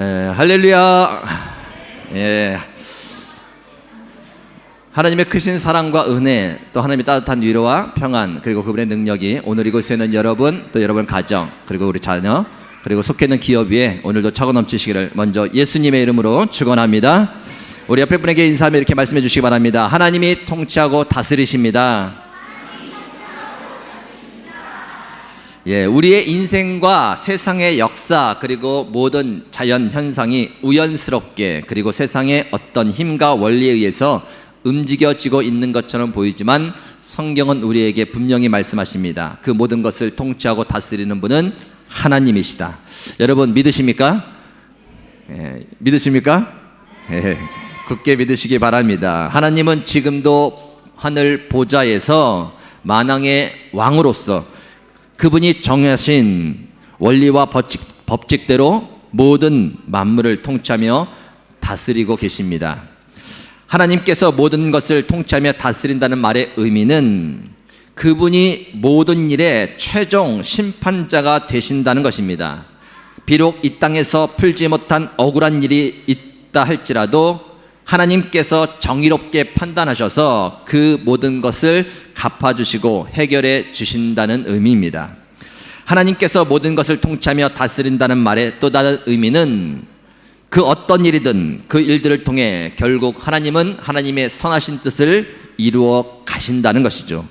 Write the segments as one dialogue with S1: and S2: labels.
S1: 할렐루야. 예. 하나님의 크신 사랑과 은혜, 또 하나님의 따뜻한 위로와 평안, 그리고 그분의 능력이 오늘 이곳에 있는 여러분, 또 여러분 가정, 그리고 우리 자녀, 그리고 속해 있는 기업 위에 오늘도 차고 넘치시기를 먼저 예수님의 이름으로 축원합니다. 우리 옆에 분에게 인사하며 이렇게 말씀해 주시기 바랍니다. 하나님이 통치하고 다스리십니다. 예, 우리의 인생과 세상의 역사, 그리고 모든 자연 현상이 우연스럽게, 그리고 세상의 어떤 힘과 원리에 의해서 움직여지고 있는 것처럼 보이지만 성경은 우리에게 분명히 말씀하십니다. 그 모든 것을 통치하고 다스리는 분은 하나님이시다. 여러분 믿으십니까? 예, 믿으십니까? 예, 굳게 믿으시기 바랍니다. 하나님은 지금도 하늘 보좌에서 만왕의 왕으로서 그분이 정하신 원리와 법칙대로 모든 만물을 통치하며 다스리고 계십니다. 하나님께서 모든 것을 통치하며 다스린다는 말의 의미는 그분이 모든 일의 최종 심판자가 되신다는 것입니다. 비록 이 땅에서 풀지 못한 억울한 일이 있다 할지라도 하나님께서 정의롭게 판단하셔서 그 모든 것을 갚아주시고 해결해 주신다는 의미입니다. 하나님께서 모든 것을 통치하며 다스린다는 말의 또 다른 의미는 그 어떤 일이든 그 일들을 통해 결국 하나님은 하나님의 선하신 뜻을 이루어 가신다는 것이죠.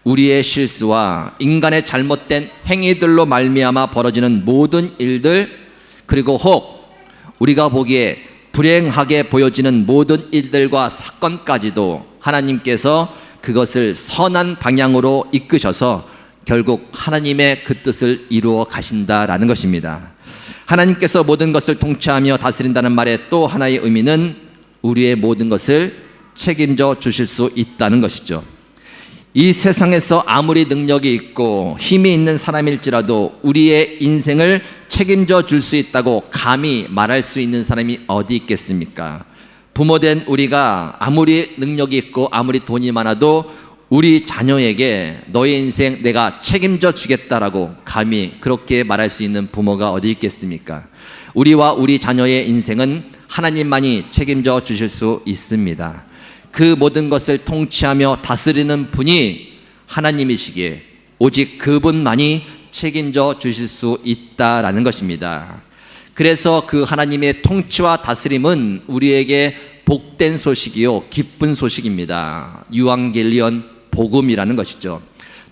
S1: 우리의 실수와 인간의 잘못된 행위들로 말미암아 벌어지는 모든 일들, 그리고 혹 우리가 보기에 불행하게 보여지는 모든 일들과 사건까지도 하나님께서 그것을 선한 방향으로 이끄셔서 결국 하나님의 그 뜻을 이루어 가신다라는 것입니다. 하나님께서 모든 것을 통치하며 다스린다는 말의 또 하나의 의미는 우리의 모든 것을 책임져 주실 수 있다는 것이죠. 이 세상에서 아무리 능력이 있고 힘이 있는 사람일지라도 우리의 인생을 책임져 줄 수 있다고 감히 말할 수 있는 사람이 어디 있겠습니까? 부모된 우리가 아무리 능력이 있고 아무리 돈이 많아도 우리 자녀에게 너의 인생 내가 책임져 주겠다라고 감히 그렇게 말할 수 있는 부모가 어디 있겠습니까? 우리와 우리 자녀의 인생은 하나님만이 책임져 주실 수 있습니다. 그 모든 것을 통치하며 다스리는 분이 하나님이시기에 오직 그분만이 책임져 주실 수 있다라는 것입니다. 그래서 그 하나님의 통치와 다스림은 우리에게 복된 소식이요 기쁜 소식입니다. 유앙겔리온 복음이라는 것이죠.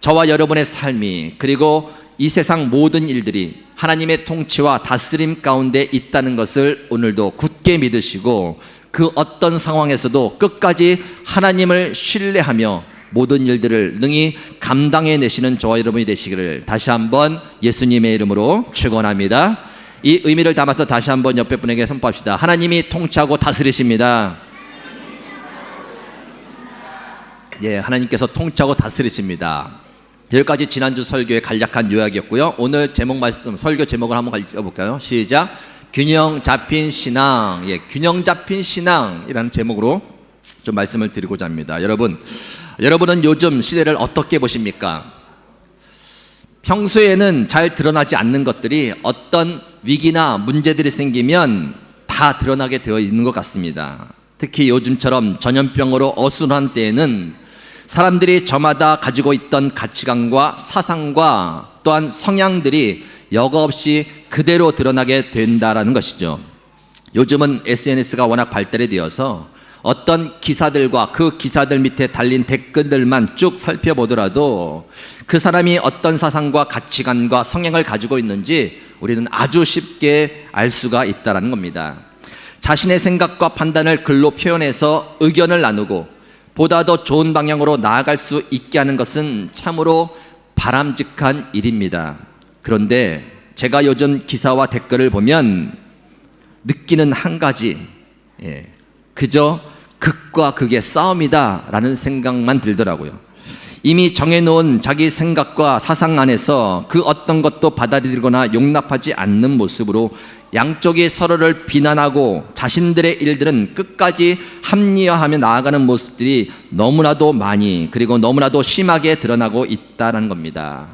S1: 저와 여러분의 삶이, 그리고 이 세상 모든 일들이 하나님의 통치와 다스림 가운데 있다는 것을 오늘도 굳게 믿으시고 그 어떤 상황에서도 끝까지 하나님을 신뢰하며 모든 일들을 능히 감당해내시는 저와 여러분이 되시기를 다시 한번 예수님의 이름으로 축원합니다. 이 의미를 담아서 다시 한번 옆에 분에게 선포합시다. 하나님이 통치하고 다스리십니다. 예, 하나님께서 통치하고 다스리십니다. 여기까지 지난주 설교의 간략한 요약이었고요. 오늘 제목 말씀, 설교 제목을 한번 읽어볼까요? 시작. 균형 잡힌 신앙. 예, 균형 잡힌 신앙이라는 제목으로 좀 말씀을 드리고자 합니다. 여러분은 요즘 시대를 어떻게 보십니까? 평소에는 잘 드러나지 않는 것들이 어떤 위기나 문제들이 생기면 다 드러나게 되어 있는 것 같습니다. 특히 요즘처럼 전염병으로 어수선한 때에는 사람들이 저마다 가지고 있던 가치관과 사상과 또한 성향들이 여과 없이 그대로 드러나게 된다라는 것이죠. 요즘은 SNS가 워낙 발달이 되어서 어떤 기사들과 그 기사들 밑에 달린 댓글들만 쭉 살펴보더라도 그 사람이 어떤 사상과 가치관과 성향을 가지고 있는지 우리는 아주 쉽게 알 수가 있다는 겁니다. 자신의 생각과 판단을 글로 표현해서 의견을 나누고 보다 더 좋은 방향으로 나아갈 수 있게 하는 것은 참으로 바람직한 일입니다. 그런데 제가 요즘 기사와 댓글을 보면 느끼는 한 가지, 그저 극과 극의 싸움이다 라는 생각만 들더라고요. 이미 정해놓은 자기 생각과 사상 안에서 그 어떤 것도 받아들이거나 용납하지 않는 모습으로 양쪽이 서로를 비난하고 자신들의 일들은 끝까지 합리화하며 나아가는 모습들이 너무나도 많이, 그리고 너무나도 심하게 드러나고 있다는 겁니다.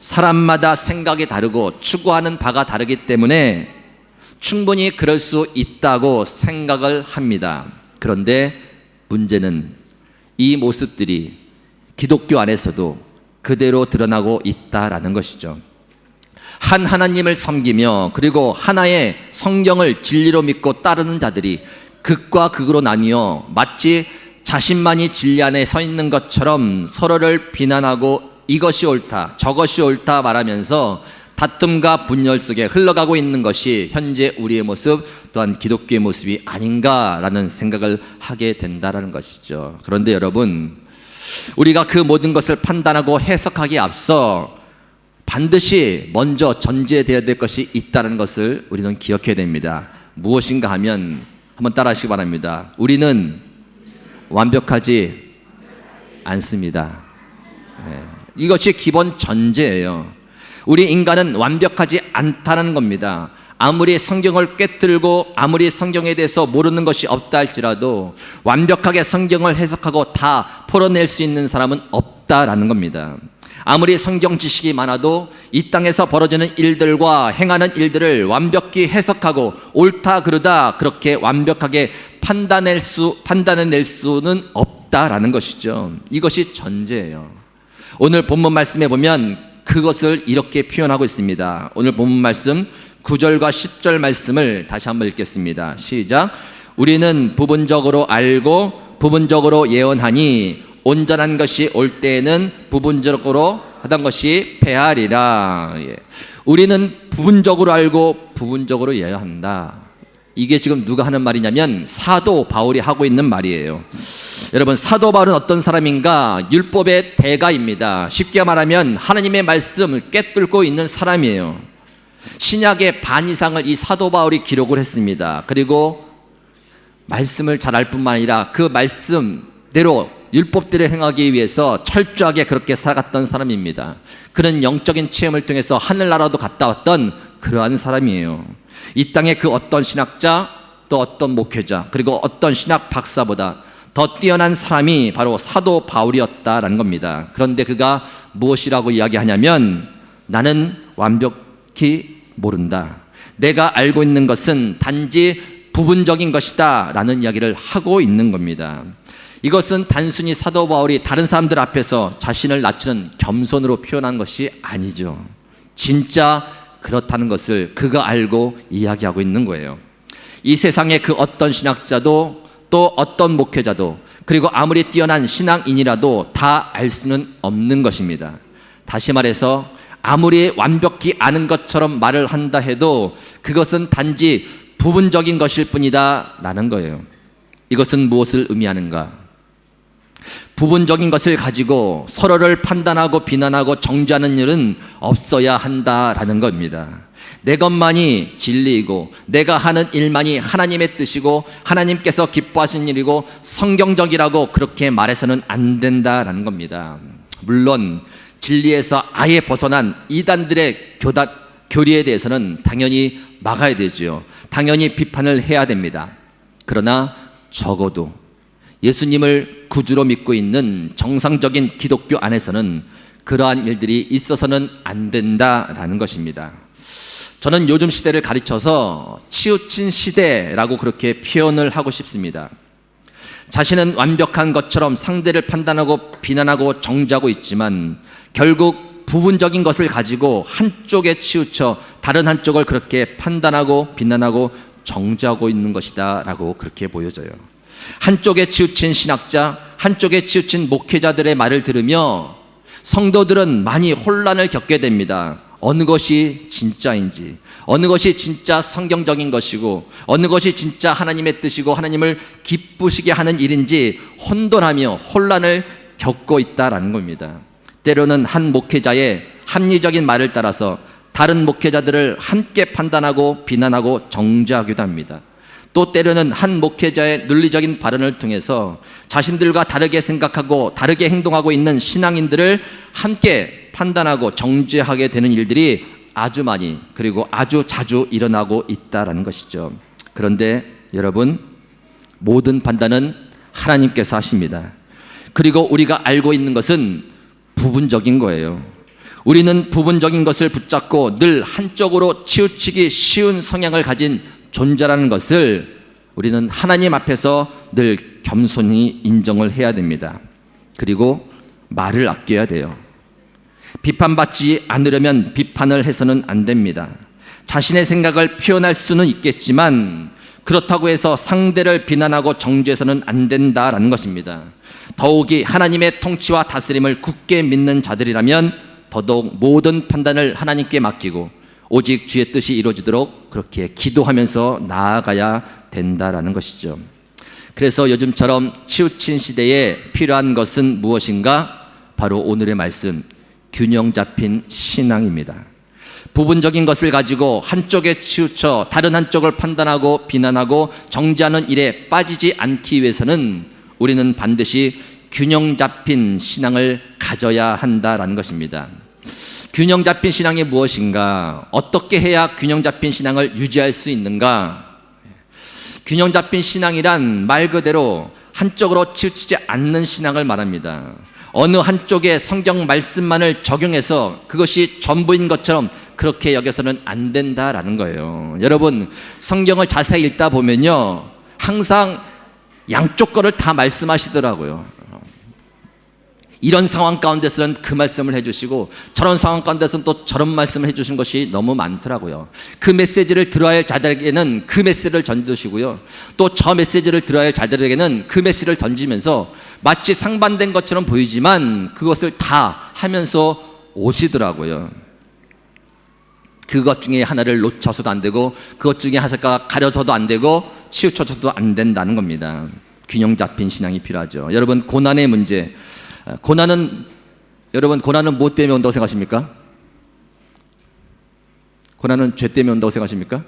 S1: 사람마다 생각이 다르고 추구하는 바가 다르기 때문에 충분히 그럴 수 있다고 생각을 합니다. 그런데 문제는 이 모습들이 기독교 안에서도 그대로 드러나고 있다라는 것이죠. 한 하나님을 섬기며 그리고 하나의 성경을 진리로 믿고 따르는 자들이 극과 극으로 나뉘어 마치 자신만이 진리 안에 서 있는 것처럼 서로를 비난하고 이것이 옳다, 저것이 옳다 말하면서 다툼과 분열 속에 흘러가고 있는 것이 현재 우리의 모습 또한 기독교의 모습이 아닌가라는 생각을 하게 된다는 것이죠. 그런데 여러분, 우리가 그 모든 것을 판단하고 해석하기에 앞서 반드시 먼저 전제되어야 될 것이 있다는 것을 우리는 기억해야 됩니다. 무엇인가 하면 한번 따라 하시기 바랍니다. 우리는 완벽하지 않습니다. 이것이 기본 전제예요. 우리 인간은 완벽하지 않다는 겁니다. 아무리 성경을 꿰뚫고 아무리 성경에 대해서 모르는 것이 없다 할지라도 완벽하게 성경을 해석하고 다 풀어낼 수 있는 사람은 없다라는 겁니다. 아무리 성경 지식이 많아도 이 땅에서 벌어지는 일들과 행하는 일들을 완벽히 해석하고 옳다 그르다 그렇게 완벽하게 판단해낼 수는 없다라는 것이죠. 이것이 전제예요. 오늘 본문 말씀에 보면 그것을 이렇게 표현하고 있습니다. 오늘 본문 말씀 9절과 10절 말씀을 다시 한번 읽겠습니다. 시작. 우리는 부분적으로 알고 부분적으로 예언하니 온전한 것이 올 때에는 부분적으로 하던 것이 패하리라. 우리는 부분적으로 알고 부분적으로 예언한다. 이게 지금 누가 하는 말이냐면 사도 바울이 하고 있는 말이에요. 여러분, 사도 바울은 어떤 사람인가? 율법의 대가입니다. 쉽게 말하면 하나님의 말씀을 꿰뚫고 있는 사람이에요. 신약의 반 이상을 이 사도 바울이 기록을 했습니다. 그리고 말씀을 잘 알 뿐만 아니라 그 말씀대로 율법들을 행하기 위해서 철저하게 그렇게 살아갔던 사람입니다. 그는 영적인 체험을 통해서 하늘나라도 갔다 왔던 그러한 사람이에요. 이 땅의 그 어떤 신학자 또 어떤 목회자 그리고 어떤 신학 박사보다 더 뛰어난 사람이 바로 사도 바울이었다라는 겁니다. 그런데 그가 무엇이라고 이야기하냐면 나는 완벽히 모른다. 내가 알고 있는 것은 단지 부분적인 것이다 라는 이야기를 하고 있는 겁니다. 이것은 단순히 사도 바울이 다른 사람들 앞에서 자신을 낮추는 겸손으로 표현한 것이 아니죠. 진짜 그렇다는 것을 그가 알고 이야기하고 있는 거예요. 이 세상의 그 어떤 신학자도 또 어떤 목회자도 그리고 아무리 뛰어난 신앙인이라도 다 알 수는 없는 것입니다. 다시 말해서 아무리 완벽히 아는 것처럼 말을 한다 해도 그것은 단지 부분적인 것일 뿐이다 라는 거예요. 이것은 무엇을 의미하는가? 부분적인 것을 가지고 서로를 판단하고 비난하고 정죄하는 일은 없어야 한다라는 겁니다. 내 것만이 진리이고 내가 하는 일만이 하나님의 뜻이고 하나님께서 기뻐하신 일이고 성경적이라고 그렇게 말해서는 안 된다라는 겁니다. 물론 진리에서 아예 벗어난 이단들의 교리에 대해서는 당연히 막아야 되죠. 당연히 비판을 해야 됩니다. 그러나 적어도 예수님을 구주로 믿고 있는 정상적인 기독교 안에서는 그러한 일들이 있어서는 안 된다라는 것입니다. 저는 요즘 시대를 가르쳐서 치우친 시대라고 그렇게 표현을 하고 싶습니다. 자신은 완벽한 것처럼 상대를 판단하고 비난하고 정죄하고 있지만 결국 부분적인 것을 가지고 한쪽에 치우쳐 다른 한쪽을 그렇게 판단하고 비난하고 정죄하고 있는 것이다 라고 그렇게 보여져요. 한쪽에 치우친 신학자, 한쪽에 치우친 목회자들의 말을 들으며 성도들은 많이 혼란을 겪게 됩니다. 어느 것이 진짜인지, 어느 것이 진짜 성경적인 것이고 어느 것이 진짜 하나님의 뜻이고 하나님을 기쁘시게 하는 일인지 혼돈하며 혼란을 겪고 있다라는 겁니다. 때로는 한 목회자의 합리적인 말을 따라서 다른 목회자들을 함께 판단하고 비난하고 정죄하기도 합니다. 또 때로는 한 목회자의 논리적인 발언을 통해서 자신들과 다르게 생각하고 다르게 행동하고 있는 신앙인들을 함께 판단하고 정죄하게 되는 일들이 아주 많이 그리고 아주 자주 일어나고 있다라는 것이죠. 그런데 여러분, 모든 판단은 하나님께서 하십니다. 그리고 우리가 알고 있는 것은 부분적인 거예요. 우리는 부분적인 것을 붙잡고 늘 한쪽으로 치우치기 쉬운 성향을 가진 존재라는 것을 우리는 하나님 앞에서 늘 겸손히 인정을 해야 됩니다. 그리고 말을 아껴야 돼요. 비판받지 않으려면 비판을 해서는 안 됩니다. 자신의 생각을 표현할 수는 있겠지만 그렇다고 해서 상대를 비난하고 정죄해서는 안 된다라는 것입니다. 더욱이 하나님의 통치와 다스림을 굳게 믿는 자들이라면 더더욱 모든 판단을 하나님께 맡기고 오직 주의 뜻이 이루어지도록 그렇게 기도하면서 나아가야 된다라는 것이죠. 그래서 요즘처럼 치우친 시대에 필요한 것은 무엇인가? 바로 오늘의 말씀, 균형 잡힌 신앙입니다. 부분적인 것을 가지고 한쪽에 치우쳐 다른 한쪽을 판단하고 비난하고 정죄하는 일에 빠지지 않기 위해서는 우리는 반드시 균형 잡힌 신앙을 가져야 한다라는 것입니다. 균형 잡힌 신앙이 무엇인가? 어떻게 해야 균형 잡힌 신앙을 유지할 수 있는가? 균형 잡힌 신앙이란 말 그대로 한쪽으로 치우치지 않는 신앙을 말합니다. 어느 한쪽에 성경 말씀만을 적용해서 그것이 전부인 것처럼 그렇게 여겨서는 안 된다라는 거예요. 여러분, 성경을 자세히 읽다 보면요, 항상 양쪽 거를 다 말씀하시더라고요. 이런 상황 가운데서는 그 말씀을 해주시고 저런 상황 가운데서는 또 저런 말씀을 해주신 것이 너무 많더라고요. 그 메시지를 들어야 할 자들에게는 그 메시지를 던지시고요, 또 저 메시지를 들어야 할 자들에게는 그 메시지를 던지면서 마치 상반된 것처럼 보이지만 그것을 다 하면서 오시더라고요. 그것 중에 하나를 놓쳐서도 안 되고 그것 중에 하나가 가려서도 안 되고 치우쳐서도 안 된다는 겁니다. 균형 잡힌 신앙이 필요하죠. 여러분, 고난의 문제, 여러분 고난은 뭐 때문에 온다고 생각하십니까? 고난은 죄 때문에 온다고 생각하십니까?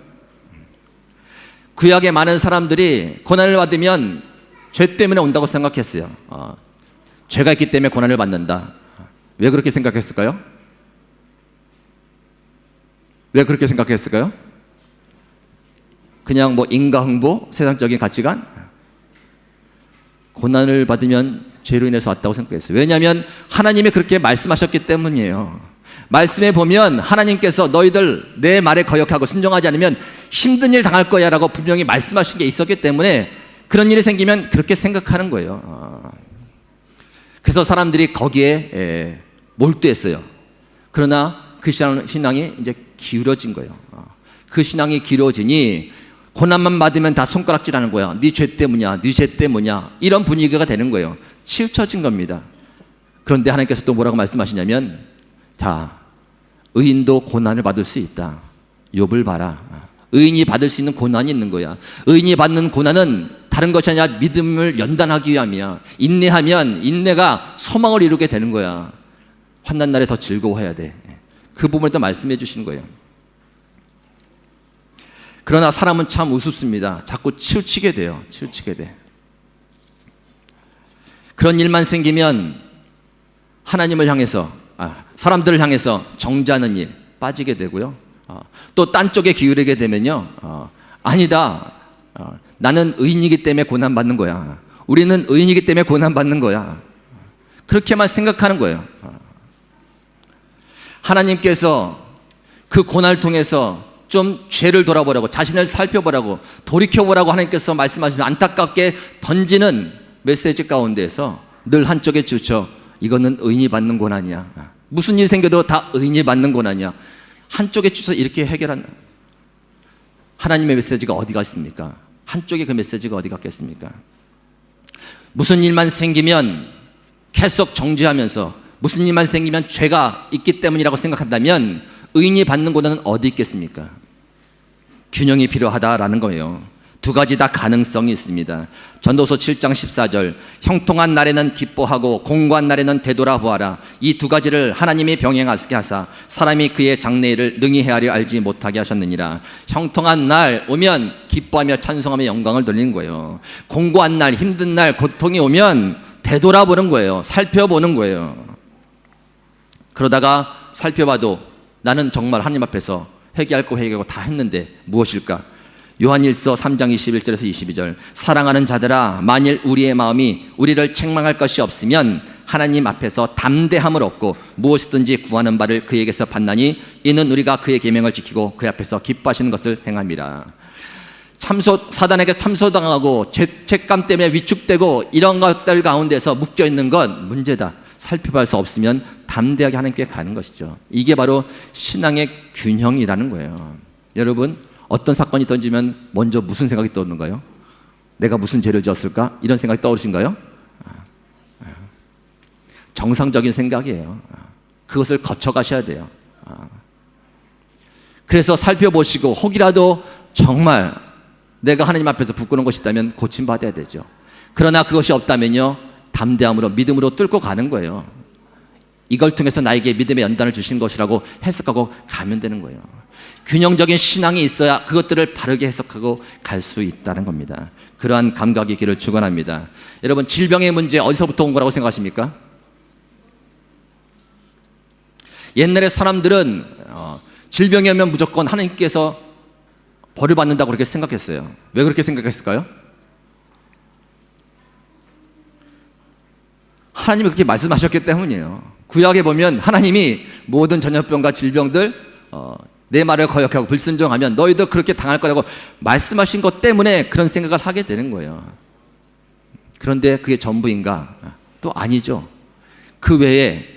S1: 구약의 많은 사람들이 고난을 받으면 죄 때문에 온다고 생각했어요. 죄가 있기 때문에 고난을 받는다. 왜 그렇게 생각했을까요? 왜 그렇게 생각했을까요? 그냥 뭐 인과응보, 세상적인 가치관? 고난을 받으면 죄로 인해서 왔다고 생각했어요. 왜냐하면 하나님이 그렇게 말씀하셨기 때문이에요. 말씀에 보면 하나님께서 너희들 내 말에 거역하고 순종하지 않으면 힘든 일 당할 거야 라고 분명히 말씀하신 게 있었기 때문에 그런 일이 생기면 그렇게 생각하는 거예요. 그래서 사람들이 거기에 몰두했어요. 그러나 그 신앙이 이제 기울어진 거예요. 그 신앙이 기울어지니 고난만 받으면 다 손가락질하는 거야. 네 죄 때문이야, 네 죄 때문이야, 이런 분위기가 되는 거예요. 치우쳐진 겁니다. 그런데 하나님께서 또 뭐라고 말씀하시냐면, 자, 의인도 고난을 받을 수 있다. 욥을 봐라. 의인이 받을 수 있는 고난이 있는 거야. 의인이 받는 고난은 다른 것이 아니라 믿음을 연단하기 위함이야. 인내하면 인내가 소망을 이루게 되는 거야. 환난 날에 더 즐거워해야 돼. 그 부분을 또 말씀해 주시는 거예요. 그러나 사람은 참 우습습니다. 자꾸 치우치게 돼요. 치우치게 돼. 그런 일만 생기면 하나님을 향해서, 사람들을 향해서 정죄하는 일 빠지게 되고요. 또 딴 쪽에 기울이게 되면요, 아니다, 나는 의인이기 때문에 고난받는 거야. 우리는 의인이기 때문에 고난받는 거야. 그렇게만 생각하는 거예요. 하나님께서 그 고난을 통해서 좀 죄를 돌아보라고, 자신을 살펴보라고, 돌이켜보라고 하나님께서 말씀하시면 안타깝게 던지는 메시지 가운데에서 늘 한쪽에 치우쳐 이거는 의인이 받는 고난이야. 무슨 일이 생겨도 다 의인이 받는 고난이야. 한쪽에 치우쳐 이렇게 해결한 하나님의 메시지가 어디가 있습니까? 한쪽에 그 메시지가 어디 갔겠습니까? 무슨 일만 생기면 계속 정죄하면서 무슨 일만 생기면 죄가 있기 때문이라고 생각한다면 의인이 받는 고난은 어디 있겠습니까? 균형이 필요하다라는 거예요. 두 가지 다 가능성이 있습니다. 전도서 7장 14절, 형통한 날에는 기뻐하고 공고한 날에는 되돌아보아라. 이 두 가지를 하나님이 병행하게 하사 사람이 그의 장래일을 능히 헤아려 알지 못하게 하셨느니라. 형통한 날 오면 기뻐하며 찬송하며 영광을 돌리는 거예요. 공고한 날, 힘든 날, 고통이 오면 되돌아보는 거예요. 살펴보는 거예요. 그러다가 살펴봐도 나는 정말 하나님 앞에서 회개할 거 회개하고 다 했는데 무엇일까? 요한일서 3장 21절에서 22절, 사랑하는 자들아, 만일 우리의 마음이 우리를 책망할 것이 없으면 하나님 앞에서 담대함을 얻고 무엇이든지 구하는 바를 그에게서 받나니 이는 우리가 그의 계명을 지키고 그 앞에서 기뻐하시는 것을 행함이라. 사단에게 참소당하고 죄책감 때문에 위축되고 이런 것들 가운데서 묶여 있는 건 문제다. 살펴볼 수 없으면 담대하게 하나님께 가는 것이죠. 이게 바로 신앙의 균형이라는 거예요. 여러분, 어떤 사건이 던지면 먼저 무슨 생각이 떠오르는가요? 내가 무슨 죄를 지었을까? 이런 생각이 떠오르신가요? 정상적인 생각이에요. 그것을 거쳐가셔야 돼요. 그래서 살펴보시고 혹이라도 정말 내가 하나님 앞에서 부끄러운 것이 있다면 고침받아야 되죠. 그러나 그것이 없다면요, 담대함으로 믿음으로 뚫고 가는 거예요. 이걸 통해서 나에게 믿음의 연단을 주신 것이라고 해석하고 가면 되는 거예요. 균형적인 신앙이 있어야 그것들을 바르게 해석하고 갈 수 있다는 겁니다. 그러한 감각이 있기를 축원합니다. 여러분, 질병의 문제 어디서부터 온 거라고 생각하십니까? 옛날에 사람들은 질병이 오면 무조건 하나님께서 벌을 받는다고 그렇게 생각했어요. 왜 그렇게 생각했을까요? 하나님이 그렇게 말씀하셨기 때문이에요. 구약에 보면 하나님이 모든 전염병과 질병들 내 말을 거역하고 불순종하면 너희도 그렇게 당할 거라고 말씀하신 것 때문에 그런 생각을 하게 되는 거예요. 그런데 그게 전부인가? 또 아니죠. 그 외에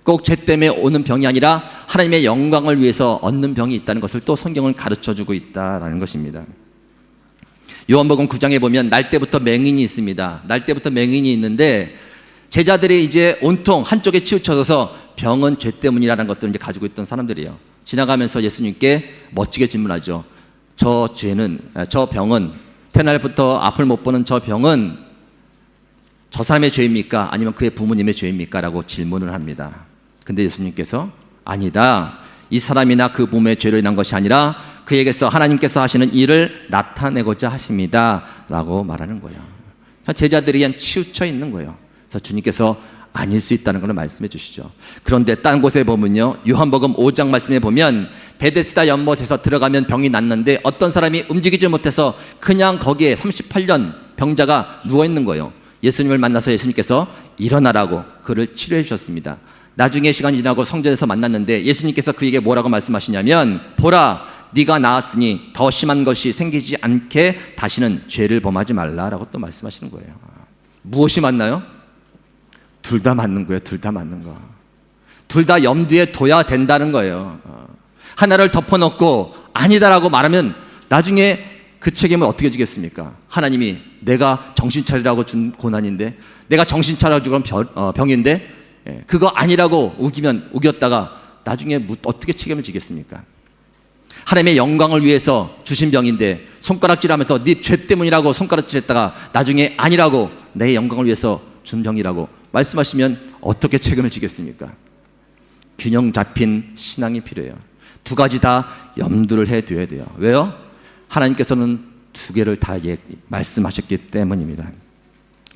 S1: 꼭 죄 때문에 오는 병이 아니라 하나님의 영광을 위해서 얻는 병이 있다는 것을 또 성경은 가르쳐주고 있다는 것입니다. 요한복음 9장에 보면 날 때부터 맹인이 있습니다. 날 때부터 맹인이 있는데 제자들이 이제 온통 한쪽에 치우쳐져서 병은 죄 때문이라는 것들을 이제 가지고 있던 사람들이에요. 지나가면서 예수님께 멋지게 질문하죠. 저 병은 태어날부터 앞을 못 보는 저 병은 저 사람의 죄입니까? 아니면 그의 부모님의 죄입니까? 라고 질문을 합니다. 근데 예수님께서 아니다. 이 사람이나 그 부모의 죄로 인한 것이 아니라 그에게서 하나님께서 하시는 일을 나타내고자 하십니다. 라고 말하는 거예요. 제자들이 그냥 치우쳐 있는 거예요. 그래서 주님께서 아닐 수 있다는 걸 말씀해 주시죠. 그런데 딴 곳에 보면요, 요한복음 5장 말씀에 보면 베데스다 연못에서 들어가면 병이 났는데 어떤 사람이 움직이지 못해서 그냥 거기에 38년 병자가 누워 있는 거예요. 예수님을 만나서 예수님께서 일어나라고 그를 치료해 주셨습니다. 나중에 시간이 지나고 성전에서 만났는데 예수님께서 그에게 뭐라고 말씀하시냐면, 보라, 네가 나았으니 더 심한 것이 생기지 않게 다시는 죄를 범하지 말라라고 또 말씀하시는 거예요. 무엇이 맞나요? 둘 다 맞는 거예요. 둘 다 맞는 거. 둘 다 염두에 둬야 된다는 거예요. 하나를 덮어놓고 아니다라고 말하면 나중에 그 책임을 어떻게 지겠습니까? 하나님이 내가 정신 차리라고 준 고난인데, 내가 정신 차려주고 병인데 그거 아니라고 우겼다가 나중에 어떻게 책임을 지겠습니까? 하나님의 영광을 위해서 주신 병인데 손가락질하면서 네 죄 때문이라고 손가락질했다가 나중에 아니라고 내 영광을 위해서 준 병이라고 말씀하시면 어떻게 책임을 지겠습니까? 균형 잡힌 신앙이 필요해요. 두 가지 다 염두를 해둬야 돼요. 왜요? 하나님께서는 두 개를 다 말씀하셨기 때문입니다.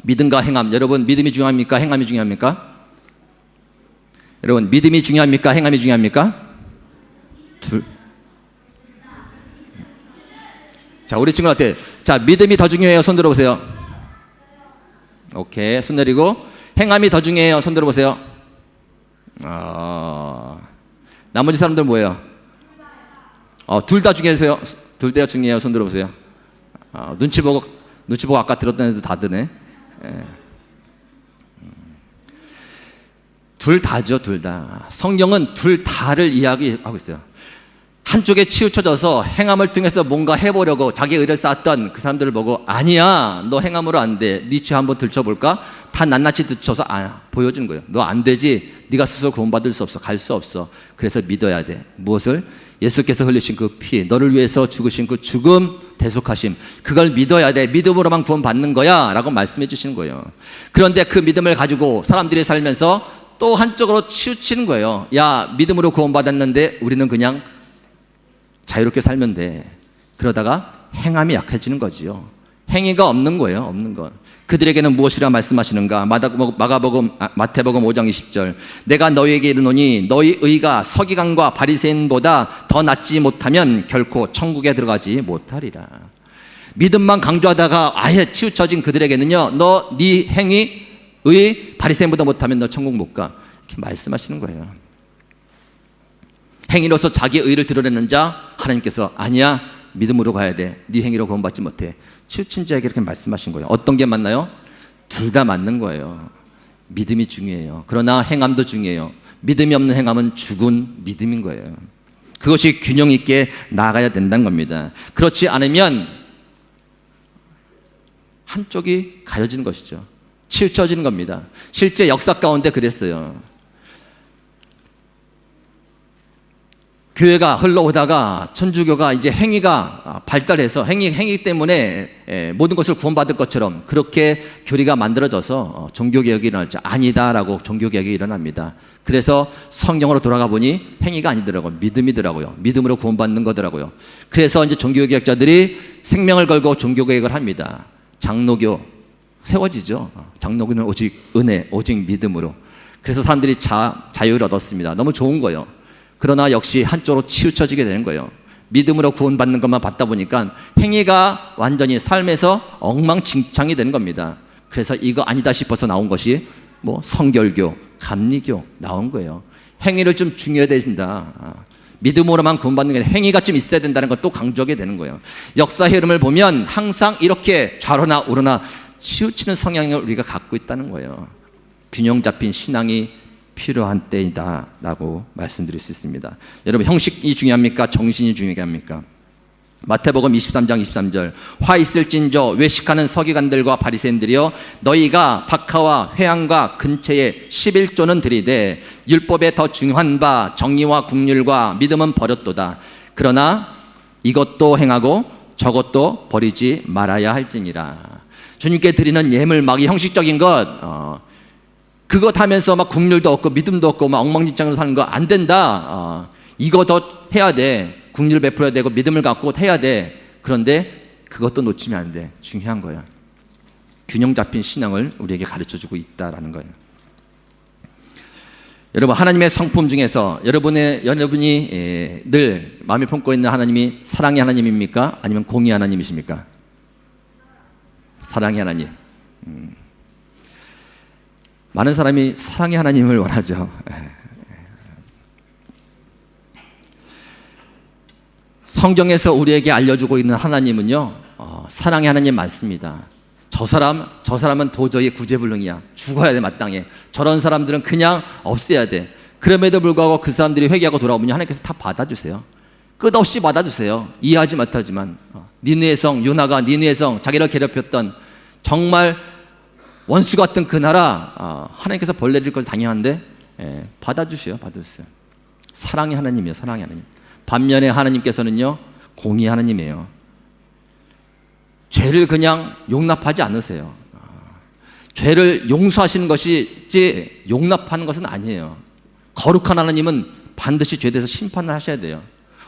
S1: 믿음과 행함, 여러분 믿음이 중요합니까? 행함이 중요합니까? 여러분 믿음이 중요합니까? 행함이 중요합니까? 자, 우리 친구한테 자, 믿음이 더 중요해요. 손 들어보세요. 오케이, 손 내리고. 행함이 더 중요해요. 손 들어보세요. 나머지 사람들 뭐예요? 둘 다 중요해요. 둘 다 중요해요. 손 들어보세요. 눈치 보고 아까 들었던 애들 다 드네. 둘 다죠, 둘 다. 성경은 둘 다를 이야기하고 있어요. 한쪽에 치우쳐져서 행함을 통해서 뭔가 해보려고 자기 의를 쌓았던 그 사람들을 보고 아니야, 너 행함으로 안 돼. 네 죄 한번 들춰볼까? 다 낱낱이 들춰서 보여주는 거예요. 너 안 되지. 네가 스스로 구원받을 수 없어. 갈 수 없어. 그래서 믿어야 돼. 무엇을? 예수께서 흘리신 그 피, 너를 위해서 죽으신 그 죽음, 대속하심, 그걸 믿어야 돼. 믿음으로만 구원받는 거야 라고 말씀해 주시는 거예요. 그런데 그 믿음을 가지고 사람들이 살면서 또 한쪽으로 치우치는 거예요. 야, 믿음으로 구원받았는데 우리는 그냥 자유롭게 살면 돼. 그러다가 행함이 약해지는 거지요. 행위가 없는 거예요. 없는 것. 그들에게는 무엇이라 말씀하시는가? 마태복음 5장 20절. 내가 너희에게 이르노니 너희 의가 서기관과 바리새인보다 더 낫지 못하면 결코 천국에 들어가지 못하리라. 믿음만 강조하다가 아예 치우쳐진 그들에게는요, 네 행위 의 바리새인보다 못하면 너 천국 못 가. 이렇게 말씀하시는 거예요. 행위로서 자기 의를 드러내는 자 하나님께서 아니야, 믿음으로 가야 돼. 네 행위로 구원받지 못해. 치우친 자에게 이렇게 말씀하신 거예요. 어떤 게 맞나요? 둘 다 맞는 거예요. 믿음이 중요해요. 그러나 행함도 중요해요. 믿음이 없는 행함은 죽은 믿음인 거예요. 그것이 균형 있게 나아가야 된다는 겁니다. 그렇지 않으면 한쪽이 가려지는 것이죠. 치우쳐지는 겁니다. 실제 역사 가운데 그랬어요. 교회가 흘러오다가 천주교가 이제 행위가 발달해서 행위 때문에 모든 것을 구원받을 것처럼 그렇게 교리가 만들어져서 종교개혁이 일어났죠. 아니다라고 종교개혁이 일어납니다. 그래서 성경으로 돌아가 보니 행위가 아니더라고요. 믿음이더라고요. 믿음으로 구원받는 거더라고요. 그래서 이제 종교개혁자들이 생명을 걸고 종교개혁을 합니다. 장로교 세워지죠. 장로교는 오직 은혜, 오직 믿음으로. 그래서 사람들이 자유를 얻었습니다. 너무 좋은 거예요. 그러나 역시 한쪽으로 치우쳐지게 되는 거예요. 믿음으로 구원받는 것만 받다 보니까 행위가 완전히 삶에서 엉망진창이 되는 겁니다. 그래서 이거 아니다 싶어서 나온 것이 뭐 성결교, 감리교 나온 거예요. 행위를 좀 중요해야 된다. 믿음으로만 구원받는 게 행위가 좀 있어야 된다는 걸 또 강조하게 되는 거예요. 역사 흐름을 보면 항상 이렇게 좌로나 우로나 치우치는 성향을 우리가 갖고 있다는 거예요. 균형 잡힌 신앙이 필요한 때이다 라고 말씀드릴 수 있습니다. 여러분, 형식이 중요합니까? 정신이 중요합니까? 마태복음 23장 23절 화 있을진저 외식하는 서기관들과 바리새인들이여 너희가 박하와 회향과 근처에 11조는 들이되 율법에 더 중요한 바 정의와 국률과 믿음은 버렸도다. 그러나 이것도 행하고 저것도 버리지 말아야 할지니라. 주님께 드리는 예물 막 이 형식적인 것 그것 하면서 막 국률도 없고 믿음도 없고 막 엉망진창으로 사는 거 안 된다. 이거 더 해야 돼. 국률을 베풀어야 되고 믿음을 갖고 해야 돼. 그런데 그것도 놓치면 안 돼. 중요한 거야. 균형 잡힌 신앙을 우리에게 가르쳐주고 있다라는 거예요. 여러분, 하나님의 성품 중에서 여러분이 늘 마음에 품고 있는 하나님이 사랑의 하나님입니까? 아니면 공의 하나님이십니까? 사랑의 하나님. 많은 사람이 사랑의 하나님을 원하죠. 성경에서 우리에게 알려주고 있는 하나님은요, 사랑의 하나님 맞습니다. 저 사람은 도저히 구제불능이야. 죽어야 돼, 마땅해. 저런 사람들은 그냥 없애야 돼. 그럼에도 불구하고 그 사람들이 회개하고 돌아오면 하나님께서 다 받아주세요. 끝없이 받아주세요. 이해하지 못하지만 니느의 성 요나가 니느의 성 자기를 괴롭혔던 정말 원수 같은 그 나라 하나님께서 벌 내릴 것이 당연한데 받아주세요. 사랑의 하나님이에요. 사랑의 하나님. 반면에 하나님께서는요, 공의 하나님이에요. 죄를 그냥 용납하지 않으세요. 죄를 용서하시는 것이지 용납하는 것은 아니에요. 거룩한 하나님은 반드시 죄에 대해서 심판을 하셔야 돼요.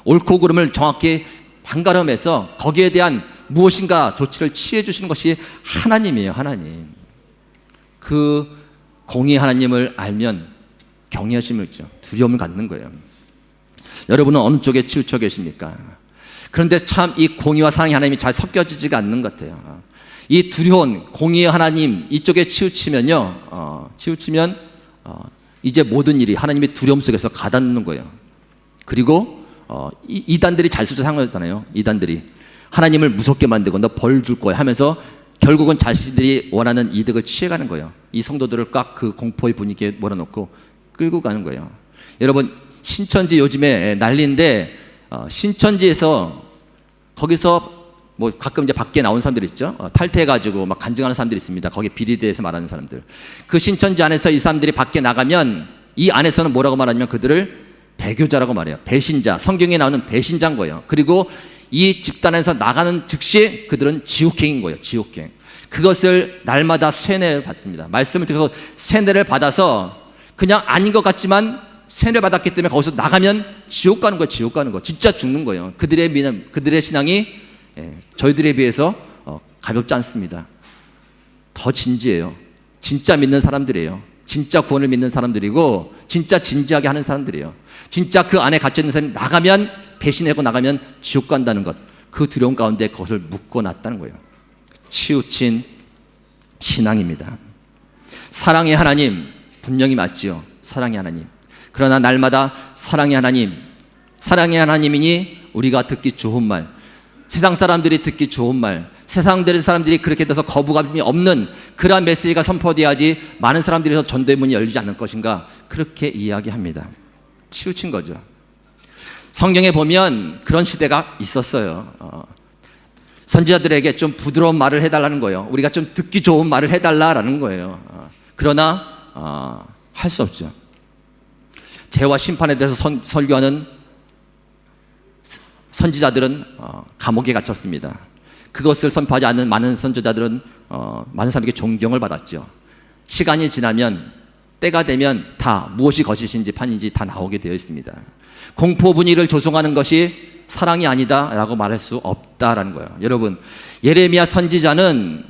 S1: 옳고 그름을 정확히 판가름해서 거기에 대한 무엇인가 조치를 취해 주시는 것이 하나님이에요. 하나님. 그 공의 하나님을 알면 경외심을 있죠. 두려움을 갖는 거예요. 여러분은 어느 쪽에 치우쳐 계십니까? 그런데 참 이 공의와 사랑의 하나님이 잘 섞여지지가 않는 것 같아요. 이 두려운 공의의 하나님 이쪽에 치우치면 이제 모든 일이 하나님의 두려움 속에서 가닿는 거예요. 그리고 이단들이 잘 쓰죠. 상관없잖아요. 이단들이 하나님을 무섭게 만들고 너 벌 줄 거야 하면서 결국은 자신들이 원하는 이득을 취해가는 거예요. 이 성도들을 꽉 그 공포의 분위기에 몰아넣고 끌고 가는 거예요. 여러분, 신천지 요즘에 난리인데 신천지에서 거기서 뭐 가끔 이제 밖에 나온 사람들 있죠. 탈퇴해가지고 막 간증하는 사람들이 있습니다. 거기 비리대에서 말하는 사람들. 그 신천지 안에서 이 사람들이 밖에 나가면 이 안에서는 뭐라고 말하냐면 그들을 배교자라고 말해요. 배신자. 성경에 나오는 배신자인 거예요. 그리고 이 집단에서 나가는 즉시 그들은 지옥행인 거예요. 지옥행. 그것을 날마다 세뇌를 받습니다. 말씀을 듣고서 세뇌를 받아서 그냥 아닌 것 같지만 세뇌를 받았기 때문에 거기서 나가면 지옥 가는 거예요. 지옥 가는 거. 진짜 죽는 거예요. 그들의 믿음, 그들의 신앙이 저희들에 비해서 가볍지 않습니다. 더 진지해요. 진짜 믿는 사람들이에요. 진짜 구원을 믿는 사람들이고 진짜 진지하게 하는 사람들이에요. 진짜 그 안에 갇혀있는 사람이 나가면 배신하고 나가면 지옥 간다는 것, 그 두려움 가운데 그것을 묶어놨다는 거예요. 치우친 신앙입니다. 사랑의 하나님 분명히 맞지요. 사랑의 하나님. 그러나 날마다 사랑의 하나님이니 우리가 듣기 좋은 말, 세상 사람들이 듣기 좋은 말, 세상 사람들이 그렇게 돼서 거부감이 없는 그러한 메시지가 선포돼야지 많은 사람들에서 전도의 문이 열리지 않을 것인가, 그렇게 이야기합니다. 치우친 거죠. 성경에 보면 그런 시대가 있었어요. 선지자들에게 좀 부드러운 말을 해달라는 거예요. 우리가 좀 듣기 좋은 말을 해달라는 거예요. 그러나 할 수 없죠. 죄와 심판에 대해서 설교하는 선지자들은 감옥에 갇혔습니다. 그것을 선포하지 않는 많은 선지자들은 많은 사람에게 존경을 받았죠. 시간이 지나면, 때가 되면 다 무엇이 거짓인지 판인지 다 나오게 되어 있습니다. 공포 분위기를 조성하는 것이 사랑이 아니다라고 말할 수 없다라는 거예요. 여러분, 예레미야 선지자는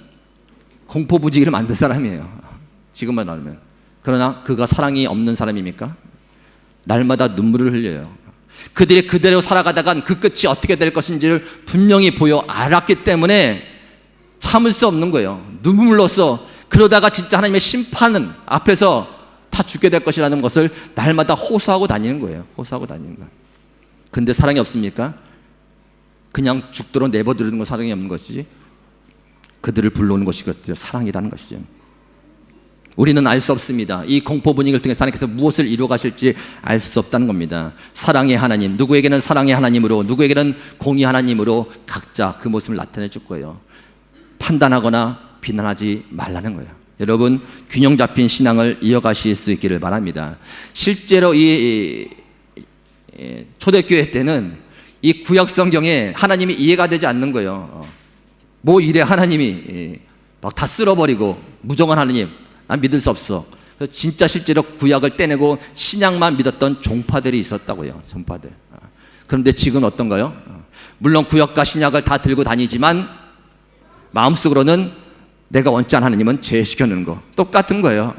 S1: 공포 분위기를 만든 사람이에요. 지금만 알면. 그러나 그가 사랑이 없는 사람입니까? 날마다 눈물을 흘려요. 그들이 그대로 살아가다간 그 끝이 어떻게 될 것인지를 분명히 보여 알았기 때문에 참을 수 없는 거예요. 눈물로써 그러다가 진짜 하나님의 심판 앞에서 다 죽게 될 것이라는 것을 날마다 호소하고 다니는 거예요. 호소하고 다니는 거예요. 근데 사랑이 없습니까? 그냥 죽도록 내버려두는 건 사랑이 없는 것이지, 그들을 불러오는 것이 사랑이라는 것이죠. 우리는 알 수 없습니다. 이 공포 분위기를 통해서 하나님께서 무엇을 이루어 가실지 알 수 없다는 겁니다. 사랑의 하나님, 누구에게는 사랑의 하나님으로, 누구에게는 공의 하나님으로 각자 그 모습을 나타내 줄 거예요. 판단하거나 비난하지 말라는 거예요. 여러분, 균형 잡힌 신앙을 이어가실 수 있기를 바랍니다. 실제로 이 초대교회 때는 이 구약 성경에 하나님이 이해가 되지 않는 거예요. 뭐 이래 하나님이 막 다 쓸어버리고 무정한 하나님, 난 믿을 수 없어. 그래서 진짜 실제로 구약을 떼내고 신약만 믿었던 종파들이 있었다고요. 종파들. 그런데 지금 어떤가요? 물론 구약과 신약을 다 들고 다니지만 마음속으로는 내가 원치 않은 하나님은 제시켜놓는 거 똑같은 거예요.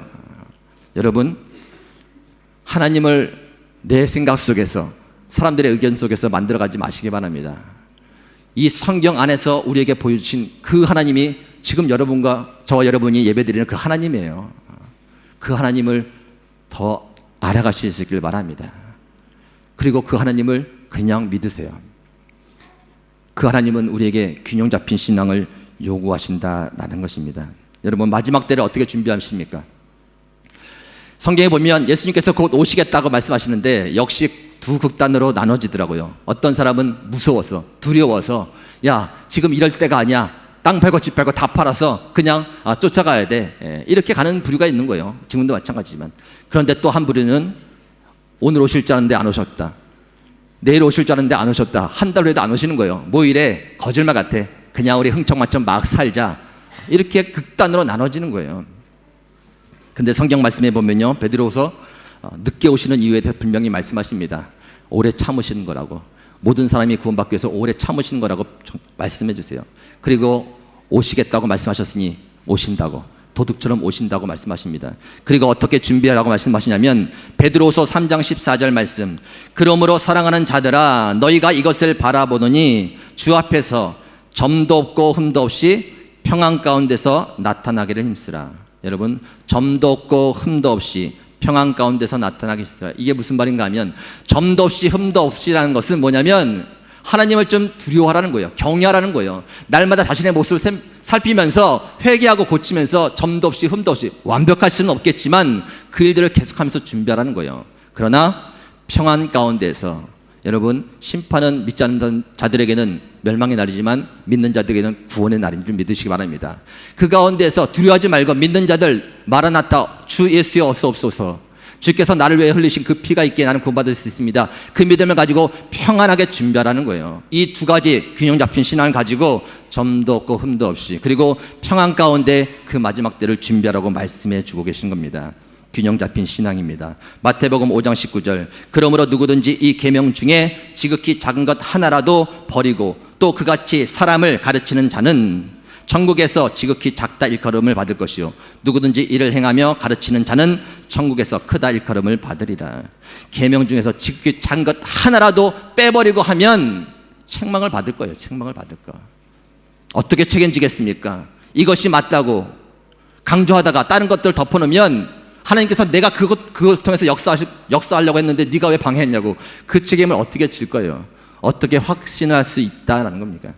S1: 여러분, 하나님을 내 생각 속에서, 사람들의 의견 속에서 만들어가지 마시기 바랍니다. 이 성경 안에서 우리에게 보여주신 그 하나님이 지금 여러분과 저와 여러분이 예배드리는 그 하나님이에요. 그 하나님을 더 알아가실 수 있길 바랍니다. 그리고 그 하나님을 그냥 믿으세요. 그 하나님은 우리에게 균형 잡힌 신앙을 요구하신다라는 것입니다. 여러분, 마지막 때를 어떻게 준비하십니까? 성경에 보면 예수님께서 곧 오시겠다고 말씀하시는데 역시 두 극단으로 나눠지더라고요. 어떤 사람은 무서워서, 두려워서, 야, 지금 이럴 때가 아니야, 땅 팔고 집 팔고 다 팔아서 그냥 쫓아가야 돼, 이렇게 가는 부류가 있는 거예요. 지금도 마찬가지지만. 그런데 또 한 부류는 오늘 오실 줄 알았는데 안 오셨다, 내일 오실 줄 알았는데 안 오셨다, 한 달 후에도 안 오시는 거예요. 뭐 이래, 거짓말 같아, 그냥 우리 흥청망청 막 살자, 이렇게 극단으로 나눠지는 거예요. 근데 성경 말씀에 보면요, 베드로후서 늦게 오시는 이유에 대해 분명히 말씀하십니다. 오래 참으시는 거라고, 모든 사람이 구원받기 위해서 오래 참으시는 거라고 말씀해 주세요. 그리고 오시겠다고 말씀하셨으니 오신다고, 도둑처럼 오신다고 말씀하십니다. 그리고 어떻게 준비하라고 말씀하시냐면 베드로후서 3장 14절 말씀, 그러므로 사랑하는 자들아, 너희가 이것을 바라보느니 주 앞에서 점도 없고 흠도 없이 평안 가운데서 나타나기를 힘쓰라. 여러분, 점도 없고 흠도 없이 평안 가운데서 나타나기 힘쓰라. 이게 무슨 말인가 하면, 점도 없이 흠도 없이라는 것은 뭐냐면 하나님을 좀 두려워하라는 거예요. 경외하라는 거예요. 날마다 자신의 모습을 살피면서 회개하고 고치면서 점도 없이 흠도 없이, 완벽할 수는 없겠지만 그 일들을 계속하면서 준비하라는 거예요. 그러나 평안 가운데서, 여러분, 심판은 믿지 않는 자들에게는 멸망의 날이지만 믿는 자들에게는 구원의 날인 줄 믿으시기 바랍니다. 그 가운데서 두려워하지 말고 믿는 자들, 마라나타, 주 예수여 어서 옵소서, 주께서 나를 위해 흘리신 그 피가 있기에 나는 구원받을 수 있습니다, 그 믿음을 가지고 평안하게 준비하라는 거예요. 이 두 가지 균형 잡힌 신앙을 가지고 점도 없고 흠도 없이, 그리고 평안 가운데 그 마지막 때를 준비하라고 말씀해 주고 계신 겁니다. 균형 잡힌 신앙입니다. 마태복음 5장 19절, 그러므로 누구든지 이 계명 중에 지극히 작은 것 하나라도 버리고 또 그같이 사람을 가르치는 자는 천국에서 지극히 작다 일컬음을 받을 것이요, 누구든지 이를 행하며 가르치는 자는 천국에서 크다 일컬음을 받으리라. 계명 중에서 지극히 작은 것 하나라도 빼버리고 하면 책망을 받을 거예요. 책망을 받을 거. 어떻게 책임지겠습니까? 이것이 맞다고 강조하다가 다른 것들 덮어놓으면 하나님께서 내가 그걸 통해서 역사하려고 했는데 네가 왜 방해했냐고, 그 책임을 어떻게 질 거예요? 어떻게 확신할 수 있다라는 겁니까?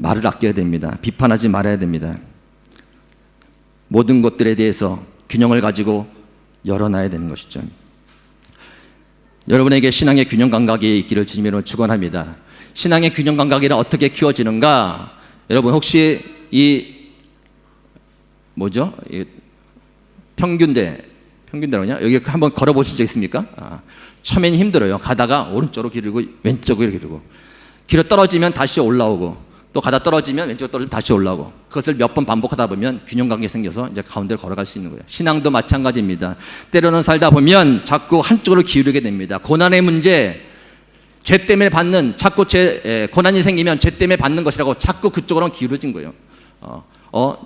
S1: 말을 아껴야 됩니다. 비판하지 말아야 됩니다. 모든 것들에 대해서 균형을 가지고 열어놔야 되는 것이죠. 여러분에게 신앙의 균형 감각이 있기를 주님으로 축원합니다. 신앙의 균형 감각이 어떻게 키워지는가? 여러분 혹시 이 평균대로냐? 여기 한번 걸어보신 적 있습니까? 처음엔 힘들어요. 가다가 오른쪽으로 기르고 왼쪽으로 기르고, 길어 떨어지면 다시 올라오고, 또 가다 떨어지면 왼쪽으로 떨어지면 다시 올라오고, 그것을 몇 번 반복하다 보면 균형감이 생겨서 이제 가운데를 걸어갈 수 있는 거예요. 신앙도 마찬가지입니다. 때로는 살다 보면 자꾸 한쪽으로 기울게 됩니다. 고난의 문제, 죄 때문에 받는, 자꾸 고난이 생기면 죄 때문에 받는 것이라고 자꾸 그쪽으로 기울어진 거예요.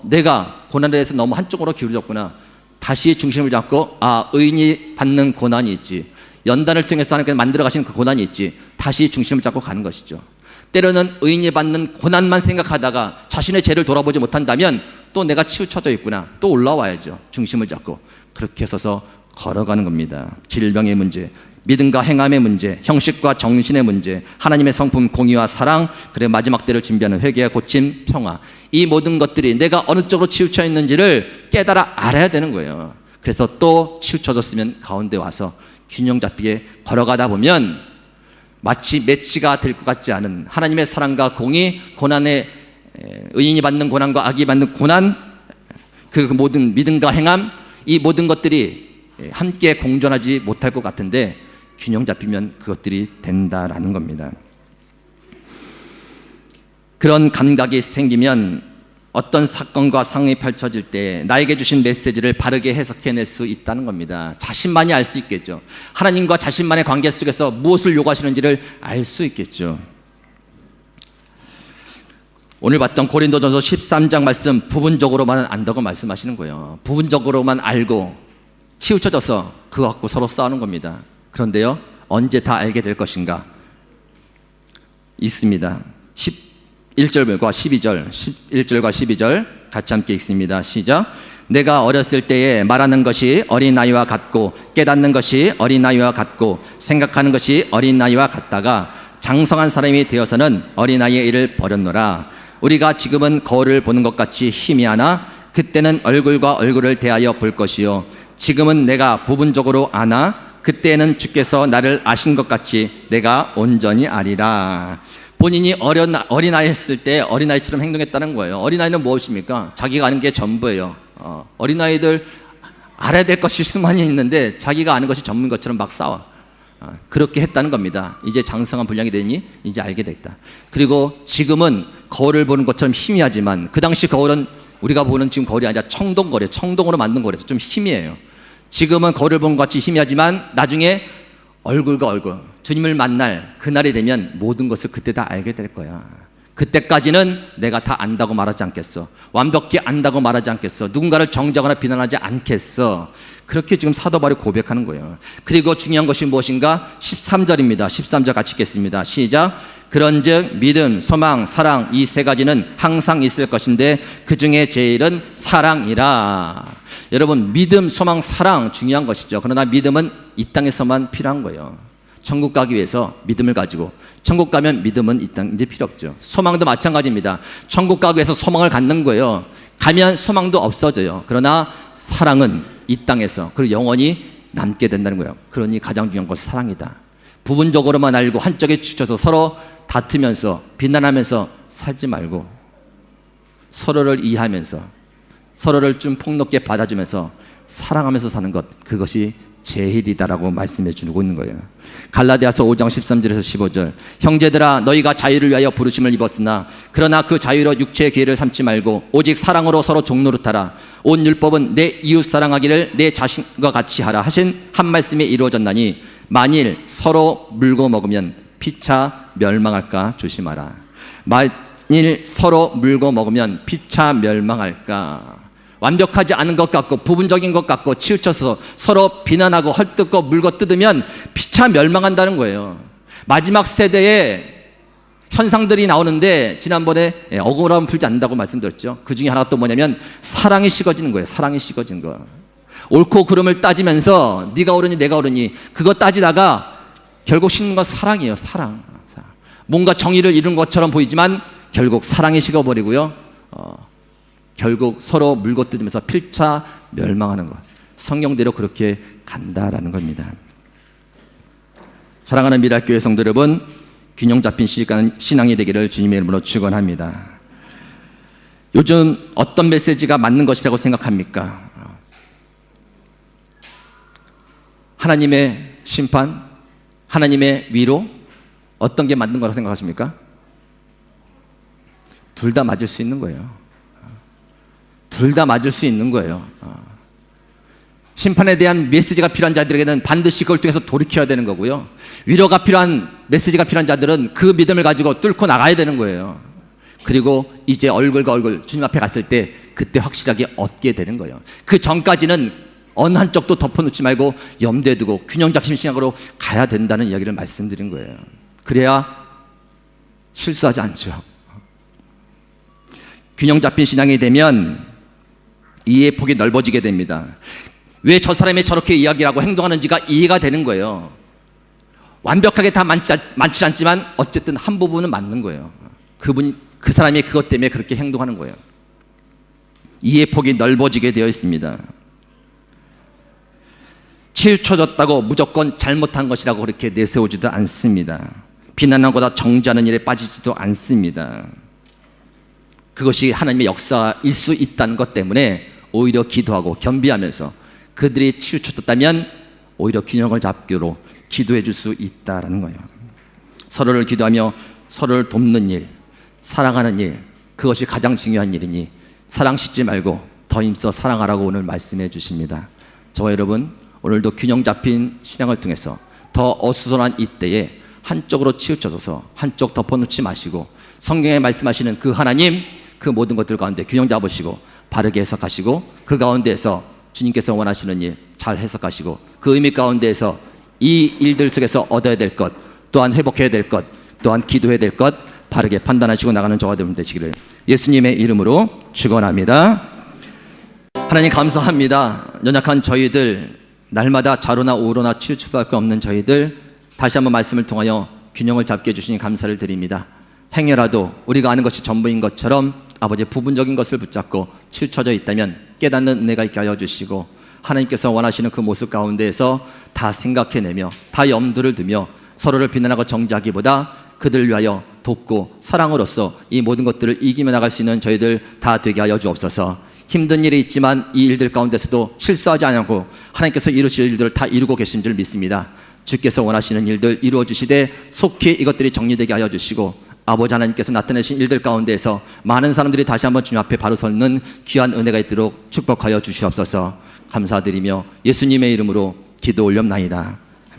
S1: 내가 고난에 대해서 너무 한쪽으로 기울어졌구나. 다시 중심을 잡고, 의인이 받는 고난이 있지, 연단을 통해서 하나님께서 만들어 가시는 그 고난이 있지, 다시 중심을 잡고 가는 것이죠. 때로는 의인이 받는 고난만 생각하다가 자신의 죄를 돌아보지 못한다면 또 내가 치우쳐져 있구나, 또 올라와야죠. 중심을 잡고 그렇게 서서 걸어가는 겁니다. 질병의 문제, 믿음과 행함의 문제, 형식과 정신의 문제, 하나님의 성품, 공의와 사랑, 그리고 마지막 때를 준비하는 회개와 고침, 평화, 이 모든 것들이 내가 어느 쪽으로 치우쳐 있는지를 깨달아 알아야 되는 거예요. 그래서 또 치우쳐졌으면 가운데 와서 균형 잡히게 걸어가다 보면 마치 매치가 될 것 같지 않은 하나님의 사랑과 공의, 고난의, 의인이 받는 고난과 악이 받는 고난, 그 모든 믿음과 행함, 이 모든 것들이 함께 공존하지 못할 것 같은데 균형 잡히면 그것들이 된다라는 겁니다. 그런 감각이 생기면 어떤 사건과 상황이 펼쳐질 때 나에게 주신 메시지를 바르게 해석해낼 수 있다는 겁니다. 자신만이 알 수 있겠죠. 하나님과 자신만의 관계 속에서 무엇을 요구하시는지를 알 수 있겠죠. 오늘 봤던 고린도전서 13장 말씀, 부분적으로만 안다고 말씀하시는 거예요. 부분적으로만 알고 치우쳐져서 그거 갖고 서로 싸우는 겁니다. 그런데요, 언제 다 알게 될 것인가? 있습니다. 1절과 12절, 11절과 12절 같이 함께 읽습니다. 시작. 내가 어렸을 때에 말하는 것이 어린아이와 같고 깨닫는 것이 어린아이와 같고 생각하는 것이 어린아이와 같다가 장성한 사람이 되어서는 어린아이의 일을 버렸노라. 우리가 지금은 거울을 보는 것 같이 희미하나 그때는 얼굴과 얼굴을 대하여 볼 것이요 지금은 내가 부분적으로 아나 그때는 주께서 나를 아신 것 같이 내가 온전히 아리라. 본인이 어린아이 했을 때 어린아이처럼 행동했다는 거예요. 어린아이는 무엇입니까? 자기가 아는 게 전부예요. 어린아이들 알아야 될 것이 수많이 있는데 자기가 아는 것이 전부인 것처럼 막 싸워. 그렇게 했다는 겁니다. 이제 장성한 분량이 되니 이제 알게 됐다. 그리고 지금은 거울을 보는 것처럼 희미하지만 그 당시 거울은 우리가 보는 지금 거울이 아니라 청동거래요. 청동으로 만든 거래서 좀 희미해요. 지금은 거울을 보는 것 같이 희미하지만 나중에 얼굴과 얼굴, 주님을 만날 그날이 되면 모든 것을 그때 다 알게 될 거야. 그때까지는 내가 다 안다고 말하지 않겠어. 완벽히 안다고 말하지 않겠어. 누군가를 정죄하거나 비난하지 않겠어. 그렇게 지금 사도 바울이 고백하는 거예요. 그리고 중요한 것이 무엇인가? 13절입니다. 13절 같이 읽겠습니다. 시작. 그런즉 믿음, 소망, 사랑 이 세 가지는 항상 있을 것인데 그 중에 제일은 사랑이라. 여러분, 믿음, 소망, 사랑 중요한 것이죠. 그러나 믿음은 이 땅에서만 필요한 거예요. 천국 가기 위해서 믿음을 가지고, 천국 가면 믿음은 이 땅 이제 필요 없죠. 소망도 마찬가지입니다. 천국 가기 위해서 소망을 갖는 거예요. 가면 소망도 없어져요. 그러나 사랑은 이 땅에서 그리고 영원히 남게 된다는 거예요. 그러니 가장 중요한 것은 사랑이다. 부분적으로만 알고 한쪽에 치우쳐서 서로 다투면서 비난하면서 살지 말고 서로를 이해하면서 서로를 좀 폭넓게 받아주면서 사랑하면서 사는 것, 그것이 제일이다라고 말씀해 주고 있는 거예요. 갈라디아서 5장 13절에서 15절. 형제들아, 너희가 자유를 위하여 부르심을 입었으나 그러나 그 자유로 육체의 기회를 삼지 말고 오직 사랑으로 서로 종노릇하라. 온 율법은 내 이웃 사랑하기를 내 자신과 같이 하라 하신 한 말씀에 이루어졌나니 만일 서로 물고 먹으면 피차 멸망할까 조심하라. 만일 서로 물고 먹으면 피차 멸망할까. 완벽하지 않은 것 같고 부분적인 것 같고 치우쳐서 서로 비난하고 헐뜯고 물고 뜯으면 피차 멸망한다는 거예요. 마지막 세대에 현상들이 나오는데 지난번에 억울함을 풀지 않는다고 말씀드렸죠. 그 중에 하나가 또 뭐냐면 사랑이 식어지는 거예요. 사랑이 식어지는 거. 옳고 그름을 따지면서 네가 옳으니 내가 옳으니 그거 따지다가 결국 식는 건 사랑이에요. 사랑. 뭔가 정의를 이룬 것처럼 보이지만 결국 사랑이 식어버리고요. 결국 서로 물고 뜯으면서 필차 멸망하는 것. 성경대로 그렇게 간다라는 겁니다. 사랑하는 미랄교회 성도 여러분, 균형 잡힌 신앙이 되기를 주님의 이름으로 축원합니다. 요즘 어떤 메시지가 맞는 것이라고 생각합니까? 하나님의 심판, 하나님의 위로, 어떤 게 맞는 거라고 생각하십니까? 둘 다 맞을 수 있는 거예요. 둘 다 맞을 수 있는 거예요. 심판에 대한 메시지가 필요한 자들에게는 반드시 그걸 통해서 돌이켜야 되는 거고요. 위로가 필요한 메시지가 필요한 자들은 그 믿음을 가지고 뚫고 나가야 되는 거예요. 그리고 이제 얼굴과 얼굴 주님 앞에 갔을 때 그때 확실하게 얻게 되는 거예요. 그 전까지는 어느 한쪽도 덮어놓지 말고 염두에 두고 균형 잡힌 신앙으로 가야 된다는 이야기를 말씀드린 거예요. 그래야 실수하지 않죠. 균형 잡힌 신앙이 되면 이해의 폭이 넓어지게 됩니다. 왜 저 사람이 저렇게 이야기하고 행동하는지가 이해가 되는 거예요. 완벽하게 다 많지 않지만 어쨌든 한 부분은 맞는 거예요. 그 사람이 그것 때문에 그렇게 행동하는 거예요. 이해의 폭이 넓어지게 되어 있습니다. 치우쳐졌다고 무조건 잘못한 것이라고 그렇게 내세우지도 않습니다. 비난하거나 정죄하는 일에 빠지지도 않습니다. 그것이 하나님의 역사일 수 있다는 것 때문에 오히려 기도하고 겸비하면서 그들이 치우쳐졌다면 오히려 균형을 잡기로 기도해 줄 수 있다는 거예요. 서로를 기도하며 서로를 돕는 일, 사랑하는 일, 그것이 가장 중요한 일이니 사랑 씻지 말고 더 힘써 사랑하라고 오늘 말씀해 주십니다. 저와 여러분, 오늘도 균형 잡힌 신앙을 통해서 더 어수선한 이때에 한쪽으로 치우쳐져서 한쪽 덮어놓지 마시고 성경에 말씀하시는 그 하나님, 그 모든 것들 가운데 균형 잡으시고 바르게 해석하시고 그 가운데에서 주님께서 원하시는 일 잘 해석하시고 그 의미 가운데에서 이 일들 속에서 얻어야 될 것, 또한 회복해야 될 것, 또한 기도해야 될 것 바르게 판단하시고 나가는 저와 여러분 되시기를 예수님의 이름으로 축원합니다. 하나님 감사합니다. 연약한 저희들, 날마다 좌로나 우로나 치우칠 수밖에 없는 저희들, 다시 한번 말씀을 통하여 균형을 잡게 해주시니 감사를 드립니다. 행여라도 우리가 아는 것이 전부인 것처럼 아버지의 부분적인 것을 붙잡고 치우쳐져 있다면 깨닫는 은혜가 있게 하여 주시고 하나님께서 원하시는 그 모습 가운데에서 다 생각해내며 다 염두를 두며 서로를 비난하고 정죄하기보다 그들을 위하여 돕고 사랑으로서 이 모든 것들을 이기며 나갈 수 있는 저희들 다 되게 하여 주옵소서. 힘든 일이 있지만 이 일들 가운데서도 실수하지 않고 하나님께서 이루실 일들을 다 이루고 계신 줄 믿습니다. 주께서 원하시는 일들 이루어 주시되 속히 이것들이 정리되게 하여 주시고 아버지 하나님께서 나타내신 일들 가운데에서 많은 사람들이 다시 한번 주님 앞에 바로 서는 귀한 은혜가 있도록 축복하여 주시옵소서. 감사드리며 예수님의 이름으로 기도 올렵나이다.